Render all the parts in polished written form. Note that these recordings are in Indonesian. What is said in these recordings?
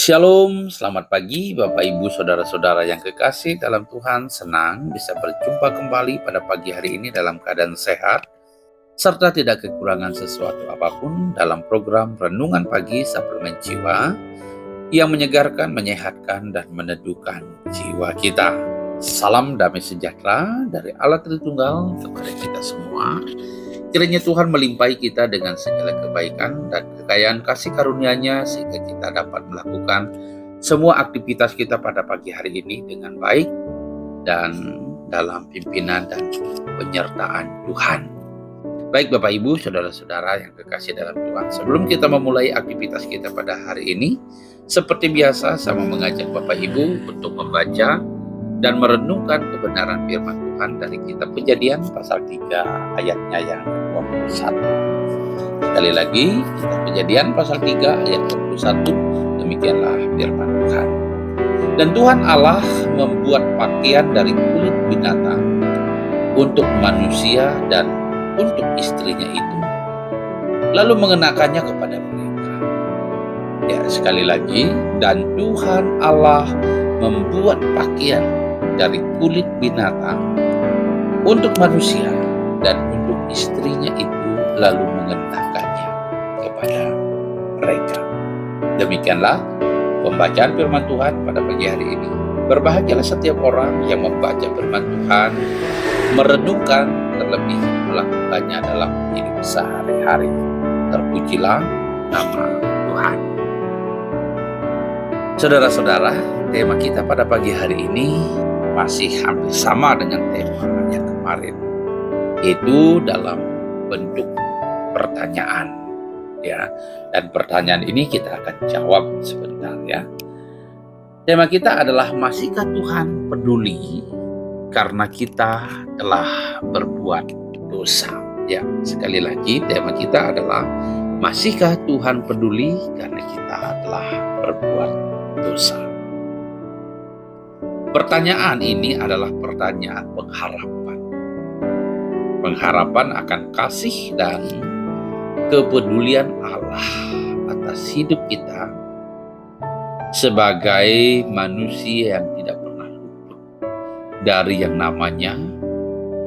Shalom, selamat pagi Bapak Ibu Saudara-saudara yang kekasih dalam Tuhan. Senang bisa berjumpa kembali pada pagi hari ini dalam keadaan sehat serta tidak kekurangan sesuatu apapun dalam program Renungan Pagi Suplemen Jiwa yang menyegarkan, menyehatkan, dan meneduhkan jiwa kita. Salam damai sejahtera dari Allah Tritunggal kepada kita semua. Kiranya Tuhan melimpahi kita dengan segala kebaikan dan kekayaan kasih karunia-Nya sehingga kita dapat melakukan semua aktivitas kita pada pagi hari ini dengan baik dan dalam pimpinan dan penyertaan Tuhan. Baik Bapak Ibu, Saudara-saudara yang kekasih dalam Tuhan, sebelum kita memulai aktivitas kita pada hari ini, seperti biasa saya mengajak Bapak Ibu untuk membaca dan merenungkan kebenaran firman Tuhan dari kitab Kejadian pasal 3 ayatnya yang 21. Sekali lagi, kitab Kejadian pasal 3 ayat 21, demikianlah firman Tuhan. Dan Tuhan Allah membuat pakaian dari kulit binatang untuk manusia dan untuk istrinya itu, lalu mengenakannya kepada mereka. Ya, sekali lagi, dan Tuhan Allah membuat pakaian dari kulit binatang untuk manusia dan untuk istrinya itu, lalu mengenakannya kepada mereka. Demikianlah pembacaan firman Tuhan pada pagi hari ini. Berbahagialah setiap orang yang membaca firman Tuhan, merenungkan, terlebih melakukannya dalam hidup sehari-hari. Terpujilah nama Tuhan. Saudara-saudara, tema kita pada pagi hari ini masih hampir sama dengan tema yang kemarin, yaitu dalam bentuk pertanyaan, ya. Dan pertanyaan ini kita akan jawab sebentar, ya. Tema kita adalah, masihkah Tuhan peduli karena kita telah berbuat dosa? Ya, sekali lagi tema kita adalah, masihkah Tuhan peduli karena kita telah berbuat dosa? Pertanyaan ini adalah pertanyaan pengharapan. Pengharapan akan kasih dan kepedulian Allah atas hidup kita sebagai manusia yang tidak pernah luput dari yang namanya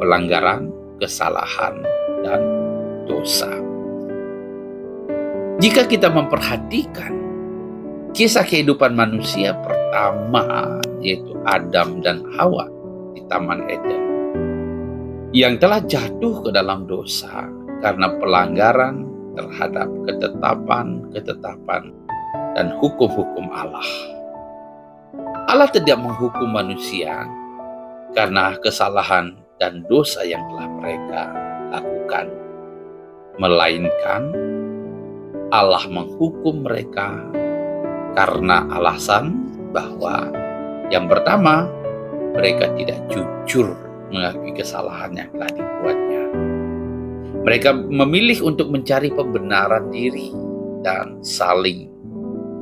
pelanggaran, kesalahan, dan dosa. Jika kita memperhatikan kisah kehidupan manusia pertama, yaitu Adam dan Hawa di Taman Eden, yang telah jatuh ke dalam dosa karena pelanggaran terhadap ketetapan dan hukum-hukum Allah. Allah tidak menghukum manusia karena kesalahan dan dosa yang telah mereka lakukan, melainkan Allah menghukum mereka karena alasan bahwa yang pertama, mereka tidak jujur mengakui kesalahan yang telah dibuatnya. Mereka memilih untuk mencari pembenaran diri dan saling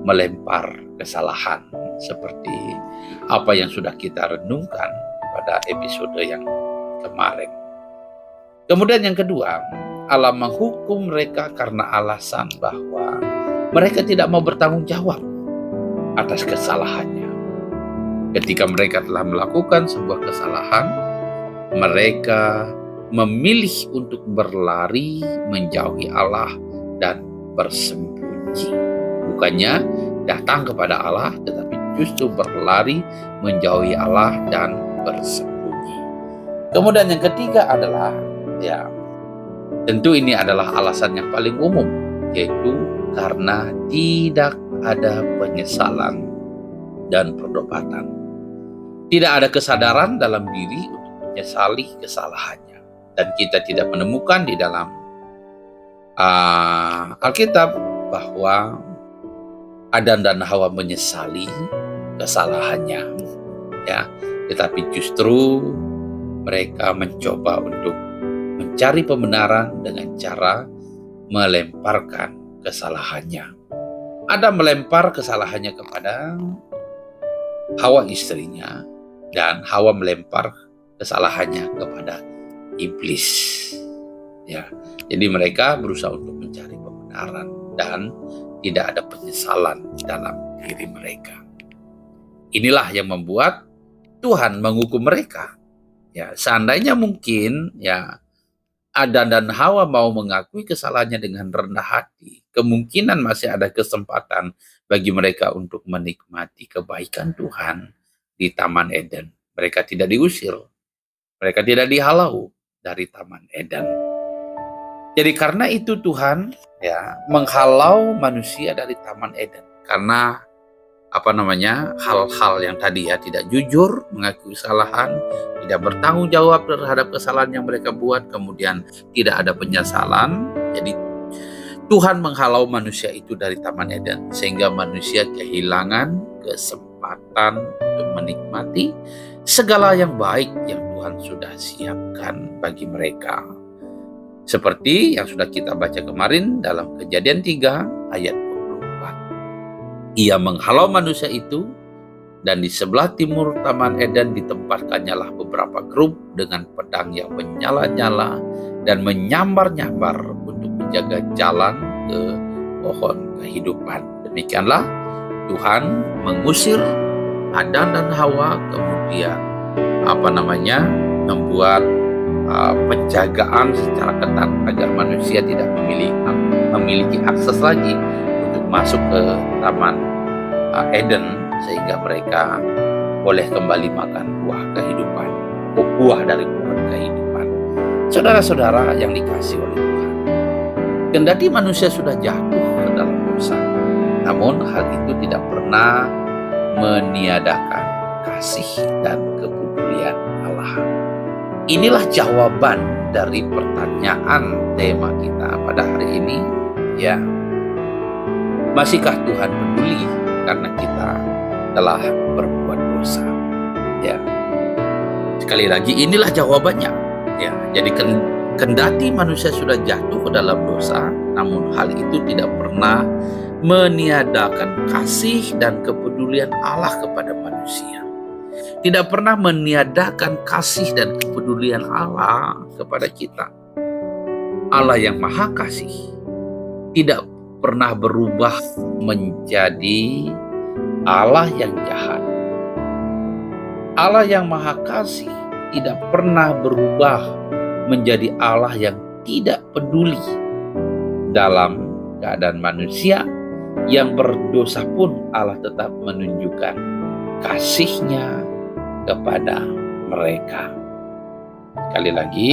melempar kesalahan, seperti apa yang sudah kita renungkan pada episode yang kemarin. Kemudian yang kedua, Allah menghukum mereka karena alasan bahwa mereka tidak mau bertanggung jawab atas kesalahannya. Ketika mereka telah melakukan sebuah kesalahan, mereka memilih untuk berlari menjauhi Allah dan bersembunyi. Bukannya datang kepada Allah, tetapi justru berlari menjauhi Allah dan bersembunyi. Kemudian yang ketiga adalah, ya, tentu ini adalah alasan yang paling umum, yaitu karena tidak ada penyesalan dan pertobatan. Tidak ada kesadaran dalam diri untuk menyesali kesalahannya. Dan kita tidak menemukan di dalam Alkitab bahwa Adam dan Hawa menyesali kesalahannya, ya. Tetapi justru mereka mencoba untuk mencari pembenaran dengan cara melemparkan kesalahannya. Adam melempar kesalahannya kepada Hawa istrinya, dan Hawa melempar kesalahannya kepada iblis. Ya, jadi mereka berusaha untuk mencari pembenaran dan tidak ada penyesalan dalam diri mereka. Inilah yang membuat Tuhan menghukum mereka. Ya, seandainya mungkin ya Adam dan Hawa mau mengakui kesalahannya dengan rendah hati, kemungkinan masih ada kesempatan bagi mereka untuk menikmati kebaikan Tuhan di Taman Eden. Mereka tidak diusir, mereka tidak dihalau dari Taman Eden. Jadi karena itu Tuhan ya menghalau manusia dari Taman Eden karena hal-hal yang tadi ya tidak jujur, mengakui kesalahan, tidak bertanggung jawab terhadap kesalahan yang mereka buat, kemudian tidak ada penyesalan. Jadi Tuhan menghalau manusia itu dari Taman Eden sehingga manusia kehilangan kesempatan untuk menikmati segala yang baik yang Tuhan sudah siapkan bagi mereka. Seperti yang sudah kita baca kemarin dalam Kejadian 3 ayat 24. Ia menghalau manusia itu, dan di sebelah timur Taman Eden ditempatkannya beberapa grup dengan pedang yang menyala-nyala dan menyambar-nyambar untuk menjaga jalan ke pohon kehidupan. Demikianlah Tuhan mengusir Adam dan Hawa, kemudian membuat penjagaan secara ketat agar manusia tidak memiliki akses lagi untuk masuk ke Taman Eden, sehingga mereka boleh kembali makan buah kehidupan, buah dari pohon kehidupan. Saudara-saudara yang dikasihi oleh Tuhan, kendati manusia sudah jatuh ke dalam dosa, namun hal itu tidak pernah meniadakan kasih dan kepedulian Allah. Inilah jawaban dari pertanyaan tema kita pada hari ini, ya. Masihkah Tuhan peduli karena kita telah berbuat dosa? Ya. Sekali lagi inilah jawabannya. Ya, jadi kendati manusia sudah jatuh ke dalam dosa, namun hal itu tidak pernah meniadakan kasih dan kepedulian Allah kepada manusia. Tidak pernah meniadakan kasih dan kepedulian Allah kepada kita. Allah yang Maha Kasih tidak pernah berubah menjadi Allah yang jahat. Allah yang Maha Kasih tidak pernah berubah menjadi Allah yang tidak peduli dalam keadaan manusia yang berdosa pun. Allah tetap menunjukkan kasih-Nya kepada mereka. Sekali lagi,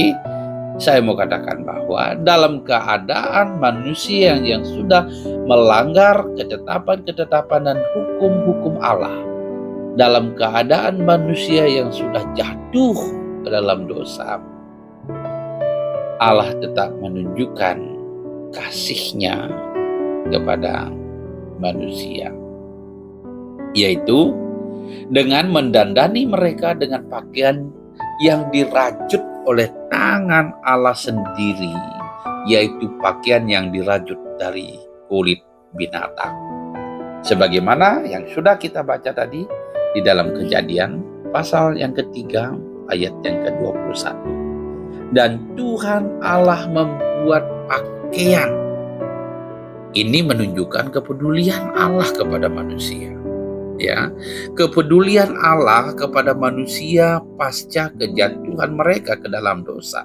saya mau katakan bahwa dalam keadaan manusia yang sudah melanggar ketetapan-ketetapan dan hukum-hukum Allah, dalam keadaan manusia yang sudah jatuh ke dalam dosa, Allah tetap menunjukkan kasih-Nya kepada manusia, yaitu dengan mendandani mereka dengan pakaian yang dirajut oleh tangan Allah sendiri, yaitu pakaian yang dirajut dari kulit binatang. Sebagaimana yang sudah kita baca tadi di dalam Kejadian pasal yang ketiga ayat yang ke-21. Dan Tuhan Allah membuat pakaian. Ini menunjukkan kepedulian Allah kepada manusia. Ya, kepedulian Allah kepada manusia pasca kejatuhan mereka ke dalam dosa.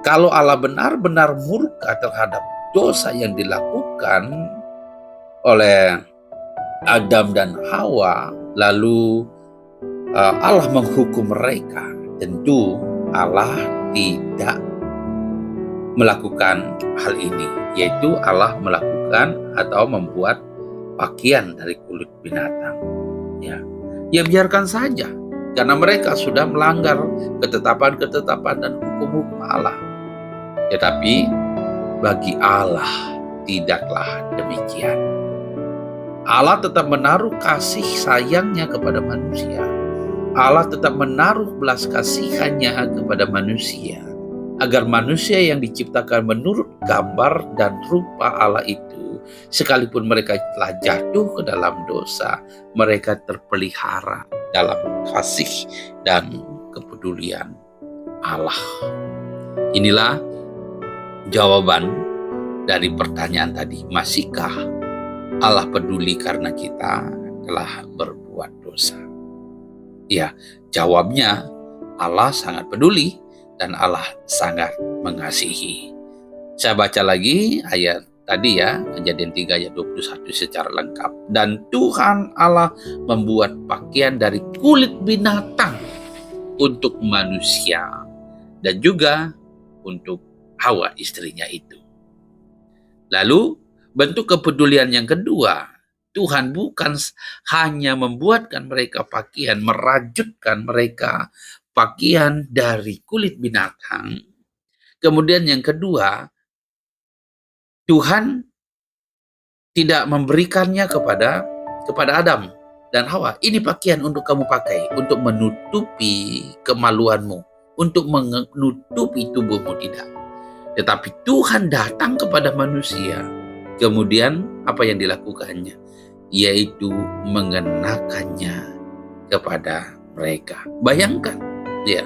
Kalau Allah benar-benar murka terhadap dosa yang dilakukan oleh Adam dan Hawa, lalu Allah menghukum mereka, tentu Allah tidak melakukan hal ini, yaitu Allah melakukan atau membuat pakaian dari kulit binatang. Ya biarkan saja, karena mereka sudah melanggar ketetapan-ketetapan dan hukum-hukum Allah. Tetapi bagi Allah tidaklah demikian. Allah tetap menaruh kasih sayangnya kepada manusia. Allah tetap menaruh belas kasihannya kepada manusia, agar manusia yang diciptakan menurut gambar dan rupa Allah itu, sekalipun mereka telah jatuh ke dalam dosa, mereka terpelihara dalam kasih dan kepedulian Allah. Inilah jawaban dari pertanyaan tadi. Masihkah Allah peduli karena kita telah berbuat dosa? Ya, jawabnya Allah sangat peduli dan Allah sangat mengasihi. Saya baca lagi ayat tadi ya, Kejadian 3 ayat 21 secara lengkap. Dan Tuhan Allah membuat pakaian dari kulit binatang untuk manusia dan juga untuk Hawa istrinya itu. Lalu bentuk kepedulian yang kedua, Tuhan bukan hanya membuatkan mereka pakaian, merajutkan mereka pakaian dari kulit binatang. Kemudian yang kedua, Tuhan tidak memberikannya kepada Adam dan Hawa. Ini pakaian untuk kamu pakai, untuk menutupi kemaluanmu, untuk menutupi tubuhmu, tidak. Tetapi Tuhan datang kepada manusia. Kemudian apa yang dilakukannya? Yaitu mengenakannya kepada mereka. Bayangkan, ya,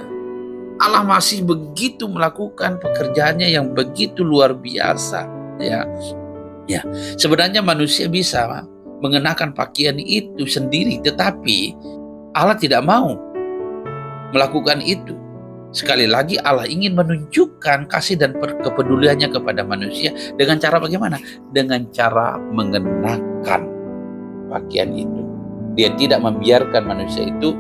Allah masih begitu melakukan pekerjaannya yang begitu luar biasa, ya. Ya, sebenarnya manusia bisa mengenakan pakaian itu sendiri, tetapi Allah tidak mau melakukan itu. Sekali lagi Allah ingin menunjukkan kasih dan kepeduliannya kepada manusia dengan cara bagaimana? Dengan cara mengenakan pakaian itu. Dia tidak membiarkan manusia itu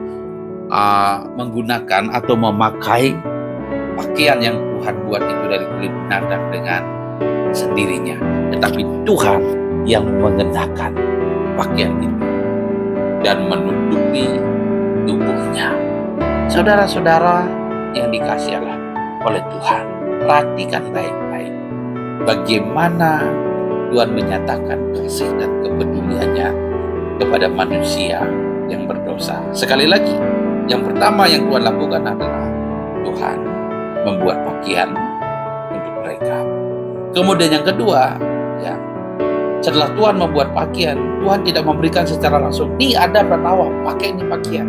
menggunakan atau memakai pakaian yang Tuhan buat itu dari kulit binatang dengan sendirinya. Tetapi Tuhan yang mengenakan pakaian itu dan menutupi tubuhnya. Saudara-saudara yang dikasihi oleh Tuhan, perhatikan baik-baik bagaimana Tuhan menyatakan kasih dan kepeduliannya kepada manusia yang berdosa. Sekali lagi, yang pertama yang Tuhan lakukan adalah Tuhan membuat pakaian untuk mereka. Kemudian yang kedua, ya, setelah Tuhan membuat pakaian, Tuhan tidak memberikan secara langsung, nih Adam dan Hawa, pakai ini pakaian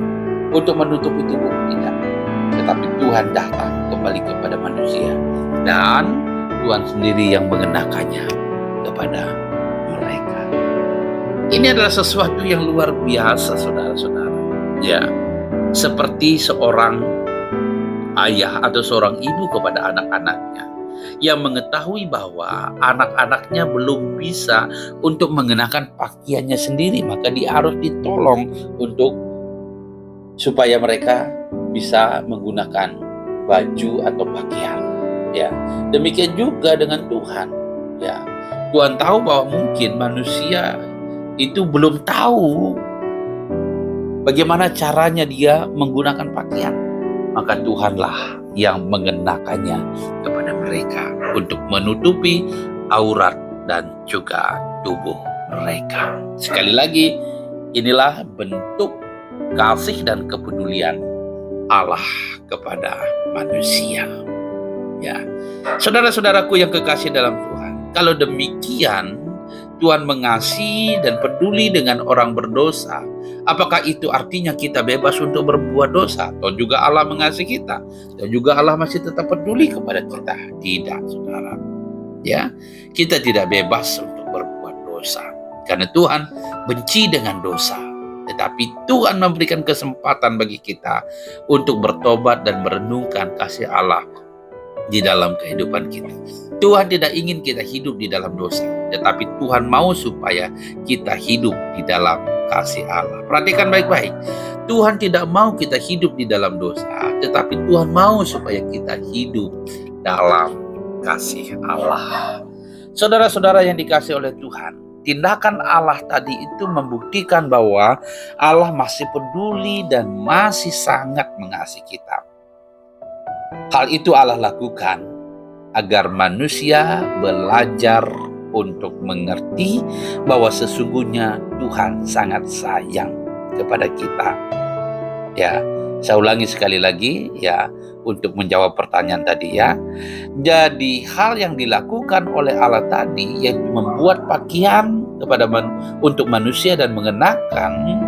untuk menutupi tubuh, tidak. Tetapi Tuhan datang kembali kepada manusia dan Tuhan sendiri yang mengenakannya kepada mereka. Ini adalah sesuatu yang luar biasa, saudara-saudara. Ya, seperti seorang ayah atau seorang ibu kepada anak-anaknya yang mengetahui bahwa anak-anaknya belum bisa untuk mengenakan pakaiannya sendiri, maka dia harus ditolong untuk supaya mereka bisa menggunakan baju atau pakaian. Ya, demikian juga dengan Tuhan. Ya, Tuhan tahu bahwa mungkin manusia itu belum tahu bagaimana caranya dia menggunakan pakaian. Maka Tuhanlah yang mengenakannya kepada mereka untuk menutupi aurat dan juga tubuh mereka. Sekali lagi, inilah bentuk kasih dan kepedulian Allah kepada manusia. Ya, saudara-saudaraku yang kekasih dalam Tuhan, kalau demikian Tuhan mengasihi dan peduli dengan orang berdosa, apakah itu artinya kita bebas untuk berbuat dosa? Atau juga Allah mengasihi kita dan juga Allah masih tetap peduli kepada kita? Tidak, saudara. Ya, kita tidak bebas untuk berbuat dosa karena Tuhan benci dengan dosa. Tetapi Tuhan memberikan kesempatan bagi kita untuk bertobat dan merenungkan kasih Allah di dalam kehidupan kita. Tuhan tidak ingin kita hidup di dalam dosa, tetapi Tuhan mau supaya kita hidup di dalam kasih Allah. Perhatikan baik-baik. Tuhan tidak mau kita hidup di dalam dosa, tetapi Tuhan mau supaya kita hidup dalam kasih Allah. Saudara-saudara yang dikasihi oleh Tuhan, tindakan Allah tadi itu membuktikan bahwa Allah masih peduli dan masih sangat mengasihi kita. Hal itu Allah lakukan agar manusia belajar untuk mengerti bahwa sesungguhnya Tuhan sangat sayang kepada kita. Ya, saya ulangi sekali lagi ya untuk menjawab pertanyaan tadi ya. Jadi hal yang dilakukan oleh Allah tadi yaitu membuat pakaian untuk manusia dan mengenakan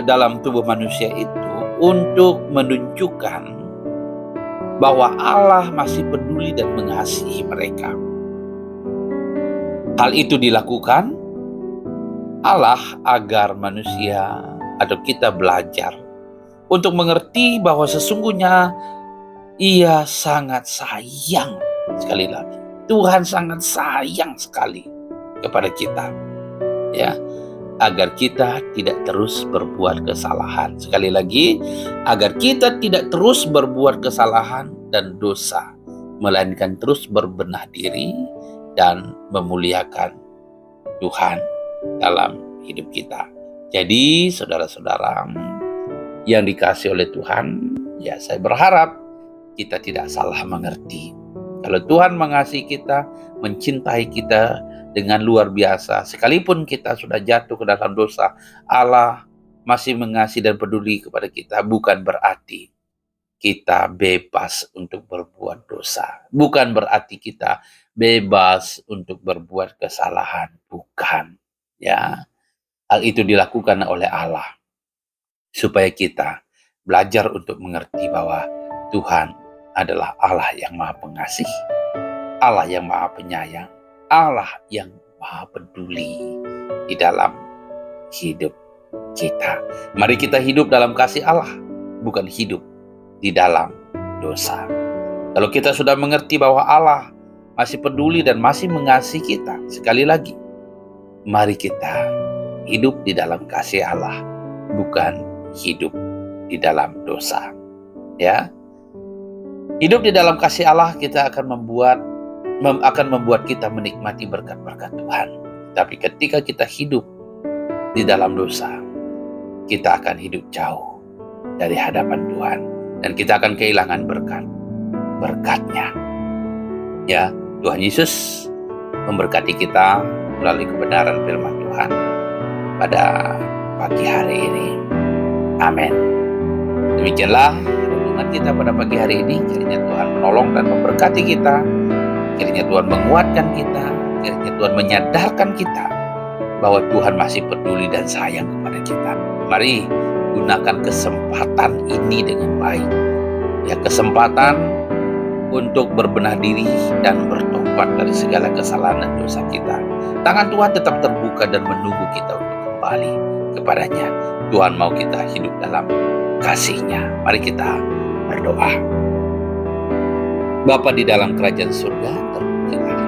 dalam tubuh manusia itu untuk menunjukkan bahwa Allah masih peduli dan mengasihi mereka. Hal itu dilakukan Allah agar manusia atau kita belajar untuk mengerti bahwa sesungguhnya Ia sangat sayang. Sekali lagi, Tuhan sangat sayang sekali kepada kita, ya, agar kita tidak terus berbuat kesalahan. Sekali lagi, agar kita tidak terus berbuat kesalahan dan dosa, melainkan terus berbenah diri dan memuliakan Tuhan dalam hidup kita. Jadi saudara-saudara yang dikasihi oleh Tuhan, ya, saya berharap kita tidak salah mengerti. Kalau Tuhan mengasihi kita, mencintai kita dengan luar biasa, sekalipun kita sudah jatuh ke dalam dosa, Allah masih mengasihi dan peduli kepada kita. Bukan berarti kita bebas untuk berbuat dosa. Bukan berarti kita bebas untuk berbuat kesalahan. Bukan. Ya, hal itu dilakukan oleh Allah supaya kita belajar untuk mengerti bahwa Tuhan adalah Allah yang Maha Pengasih, Allah yang Maha Penyayang, Allah yang Maha Peduli di dalam hidup kita. Mari kita hidup dalam kasih Allah, bukan hidup di dalam dosa. Kalau kita sudah mengerti bahwa Allah masih peduli dan masih mengasihi kita, sekali lagi, mari kita hidup di dalam kasih Allah, bukan hidup di dalam dosa. Ya, hidup di dalam kasih Allah kita akan membuat kita menikmati berkat-berkat Tuhan. Tapi ketika kita hidup di dalam dosa, kita akan hidup jauh dari hadapan Tuhan dan kita akan kehilangan berkat-berkatnya. Ya, Tuhan Yesus memberkati kita melalui kebenaran firman Tuhan pada pagi hari ini. Amin. Demikianlah renungan kita pada pagi hari ini. Kiranya Tuhan menolong dan memberkati kita. Kiranya Tuhan menguatkan kita. Kiranya Tuhan menyadarkan kita bahwa Tuhan masih peduli dan sayang kepada kita. Mari gunakan kesempatan ini dengan baik. Ya, kesempatan untuk berbenah diri dan bertobat dari segala kesalahan dan dosa kita. Tangan Tuhan tetap terbuka dan menunggu kita untuk kembali kepadanya. Tuhan mau kita hidup dalam kasih-Nya. Mari kita berdoa. Bapa di dalam kerajaan surga, terpujilah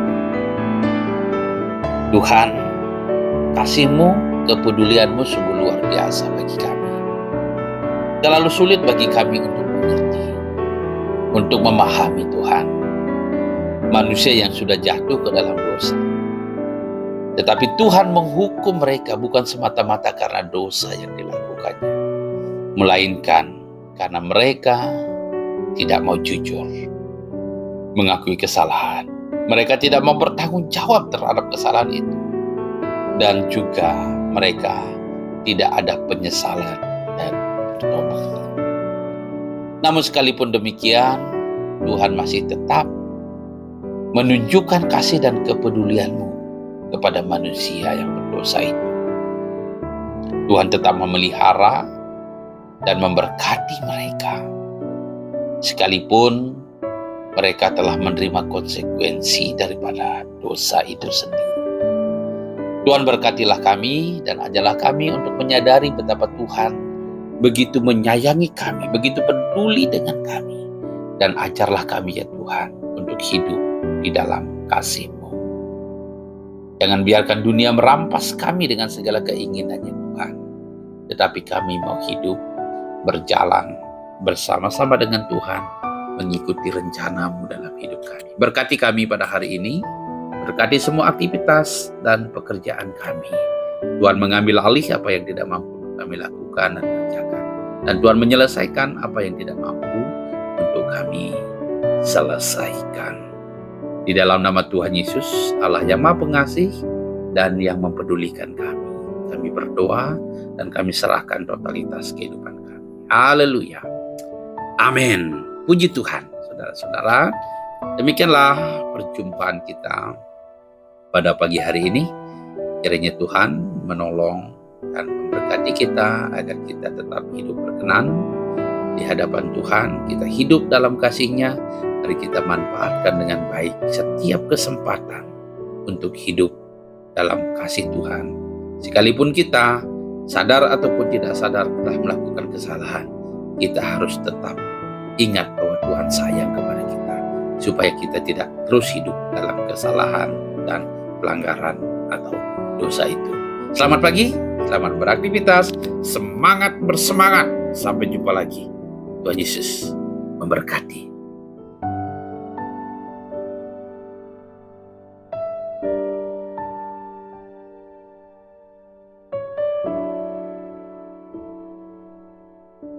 Tuhan, kasih-Mu, kepedulian-Mu sungguh luar biasa bagi kami. Terlalu sulit bagi kami untuk mengerti, untuk memahami Tuhan, manusia yang sudah jatuh ke dalam dosa. Tetapi Tuhan menghukum mereka bukan semata-mata karena dosa yang dilakukannya, melainkan karena mereka tidak mau jujur mengakui kesalahan. Mereka tidak mau bertanggung jawab terhadap kesalahan itu. Dan juga mereka tidak ada penyesalan dan bertobat. Namun sekalipun demikian, Tuhan masih tetap menunjukkan kasih dan kepedulian-Mu kepada manusia yang berdosa itu. Tuhan tetap memelihara dan memberkati mereka, sekalipun mereka telah menerima konsekuensi daripada dosa itu sendiri. Tuhan berkatilah kami dan ajarlah kami untuk menyadari betapa Tuhan begitu menyayangi kami, begitu peduli dengan kami. Dan ajarlah kami ya Tuhan untuk hidup di dalam kasih-Mu. Jangan biarkan dunia merampas kami dengan segala keinginannya Tuhan. Tetapi kami mau hidup, berjalan bersama-sama dengan Tuhan, mengikuti rencana-Mu dalam hidup kami. Berkati kami pada hari ini, berkati semua aktivitas dan pekerjaan kami. Tuhan mengambil alih apa yang tidak mampu kami lakukan dan kerjakan. Dan Tuhan menyelesaikan apa yang tidak mampu untuk kami selesaikan. Di dalam nama Tuhan Yesus, Allah yang Maha Pengasih dan yang mempedulikan kami. Kami berdoa dan kami serahkan totalitas kehidupan kami. Haleluya. Amin. Puji Tuhan, saudara-saudara. Demikianlah perjumpaan kita pada pagi hari ini. Kiranya Tuhan menolong dan memberkati kita agar kita tetap hidup berkenan di hadapan Tuhan. Kita hidup dalam kasih-Nya. Mari kita manfaatkan dengan baik setiap kesempatan untuk hidup dalam kasih Tuhan Sekalipun kita sadar ataupun tidak sadar telah melakukan kesalahan, kita harus tetap ingat bahwa Tuhan sayang kepada kita, supaya kita tidak terus hidup dalam kesalahan dan pelanggaran atau dosa itu. Selamat pagi, selamat beraktivitas, semangat bersemangat. Sampai jumpa lagi. Tuhan Yesus memberkati.